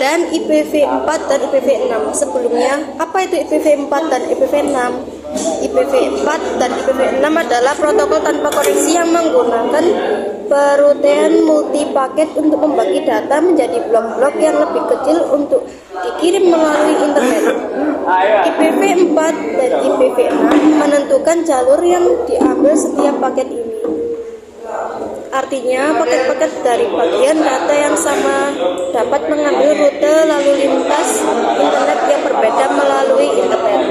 Perbedaan IPv4 dan IPv6. Sebelumnya, apa itu IPv4 dan IPv6? IPv4 dan IPv6 adalah protokol tanpa koneksi yang menggunakan perutihan multi-paket untuk membagi data menjadi blok-blok yang lebih kecil untuk dikirim melalui internet. IPv4 dan IPv6 menentukan jalur yang diambil setiap paket ini. Artinya, paket-paket dari bagian data yang sama dapat mengambil rute lalu lintas internet yang berbeda melalui internet.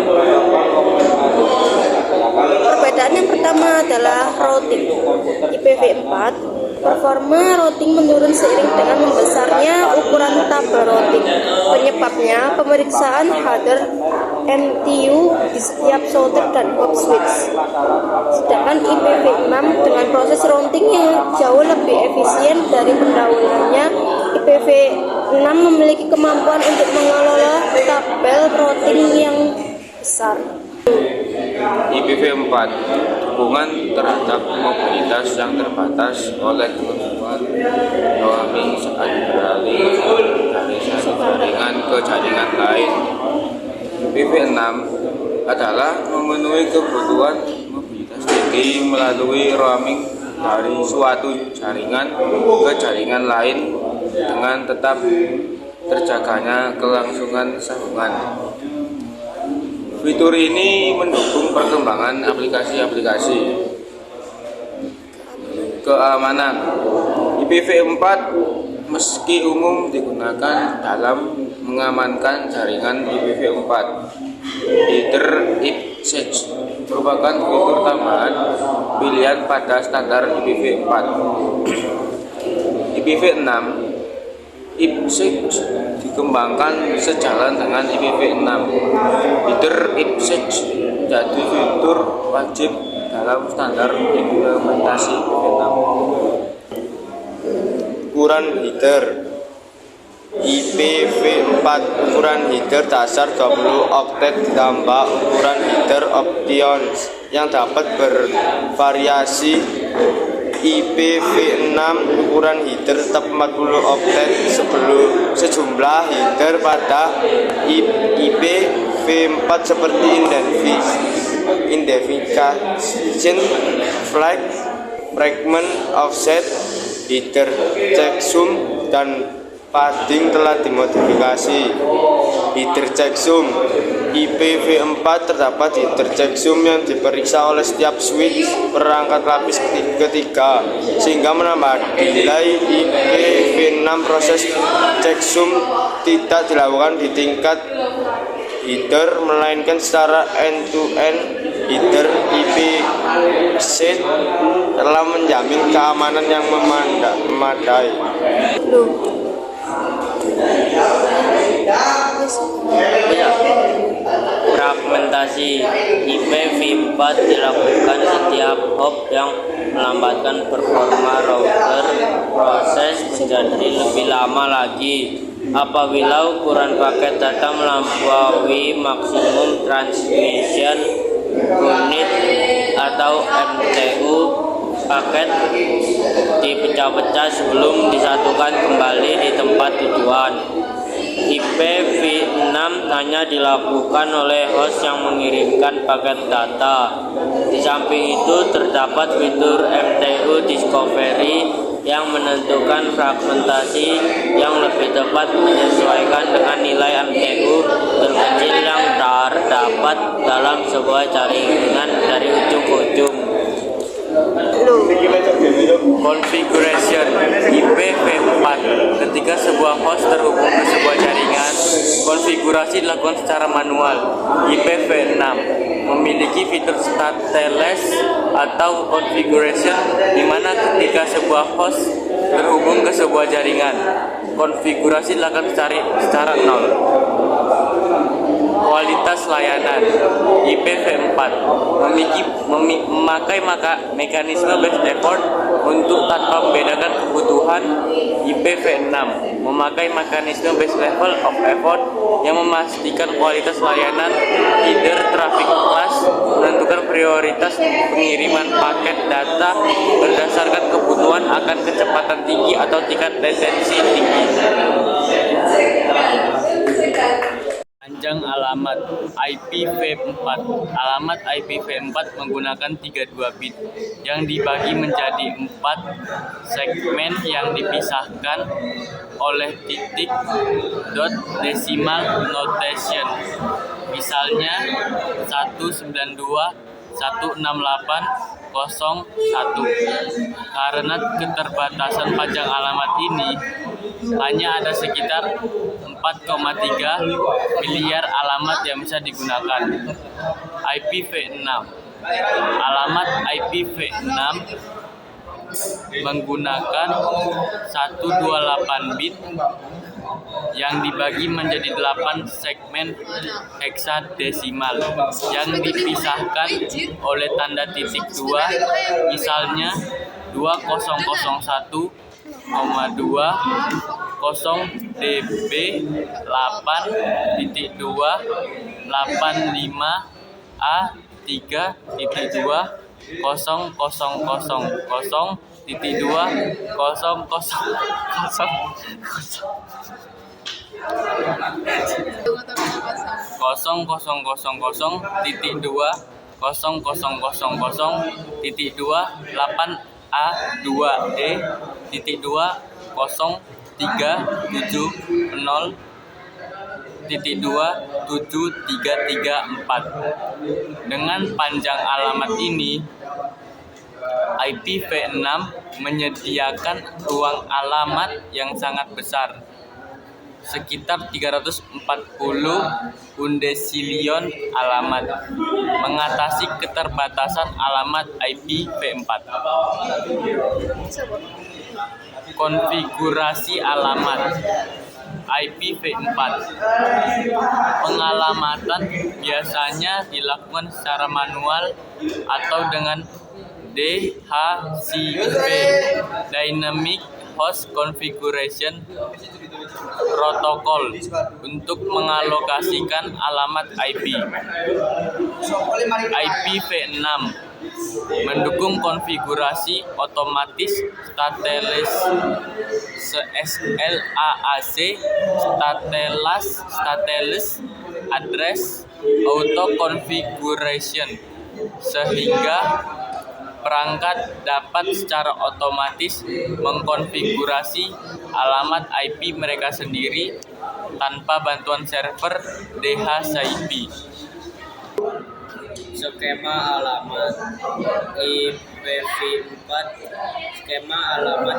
Perbedaan yang pertama adalah routing. IPv4, performa routing menurun seiring dengan membesarnya ukuran tabel routing. Penyebabnya pemeriksaan header MTU di setiap solder dan hop switch. Sedangkan IPv6 dengan proses routing yang jauh lebih efisien dari pendahulunya, IPv6 memiliki kemampuan untuk mengelola tabel routing yang besar. IPv4, dukungan terhadap mobilitas yang terbatas oleh kemampuan roaming saat beralih dari satu jaringan ke jaringan lain. IPv6 adalah memenuhi kebutuhan mobilitas tinggi melalui roaming dari suatu jaringan ke jaringan lain dengan tetap terjaganya kelangsungan sambungan. Fitur ini mendukung perkembangan aplikasi-aplikasi keamanan. IPv4 meski umum digunakan dalam mengamankan jaringan IPv4. Header IPsec merupakan fitur tambahan pilihan pada standar IPv4. IPv6 IPsec dikembangkan sejalan dengan IPv6. Header IPsec menjadi fitur wajib dalam standar implementasi IPv6. Ukuran header IPv4, ukuran header dasar 20 oktet ditambah ukuran header options yang dapat bervariasi. IPv6 ukuran header tetap 40 oktet sejumlah header pada IPv4 seperti identification flag, fragment offset, header checksum, dan padding telah dimodifikasi. Header checksum IPv4 terdapat header checksum yang diperiksa oleh setiap switch perangkat lapis ketiga sehingga menambah delay. IPv6 proses checksum tidak dilakukan di tingkat header melainkan secara end-to-end. Header IPsec telah menjamin keamanan yang memadai. Fragmentasi IPv4 dilakukan setiap hop yang melambatkan performa router proses menjadi lebih lama lagi. Apabila ukuran paket data melampaui maksimum transmission unit atau MTU, paket dipecah-pecah sebelum disatukan kembali di tempat tujuan. IPv6 hanya dilakukan oleh host yang mengirimkan paket data. Di samping itu terdapat fitur MTU discovery yang menentukan fragmentasi yang lebih tepat menyesuaikan dengan nilai MTU terkecil yang terdapat dalam sebuah jaringan dari ujung ke ujung. Configuration IPv4. Ketika sebuah host terhubung ke sebuah jaringan, konfigurasi dilakukan secara manual. IPv6 memiliki fitur stateless atau configuration di mana ketika sebuah host terhubung ke sebuah jaringan, konfigurasi dilakukan secara nol. Kualitas layanan IPv4 memakai mekanisme best effort untuk tanpa membedakan kebutuhan. IPv6 memakai mekanisme base level of effort yang memastikan kualitas layanan. Header traffic class menentukan prioritas pengiriman paket data berdasarkan kebutuhan akan kecepatan tinggi atau tingkat latensi tinggi. panjang alamat IPv4. Alamat IPv4 menggunakan 32 bit yang dibagi menjadi 4 segmen yang dipisahkan oleh titik dot decimal notation. Misalnya 192.168.01. Karena keterbatasan panjang alamat ini, hanya ada sekitar 4,3 miliar alamat yang bisa digunakan. IPv6. Alamat IPv6 menggunakan 128 bit yang dibagi menjadi 8 segmen heksadesimal yang dipisahkan oleh tanda titik 2, misalnya 2001,2 db 8A2D.2.0.2.2.7334. Dengan panjang alamat ini, IPv6 menyediakan ruang alamat yang sangat besar, sekitar 340 undesilion alamat, mengatasi keterbatasan alamat IPv4. Konfigurasi alamat IPv4. Pengalamatan biasanya dilakukan secara manual atau dengan DHCP (Dynamic Host Configuration Protocol) untuk mengalokasikan alamat IP. IPv6 mendukung konfigurasi otomatis stateless stateless address auto configuration, sehingga perangkat dapat secara otomatis mengkonfigurasi alamat IP mereka sendiri tanpa bantuan server DHCP. Skema alamat IPv4. Skema alamat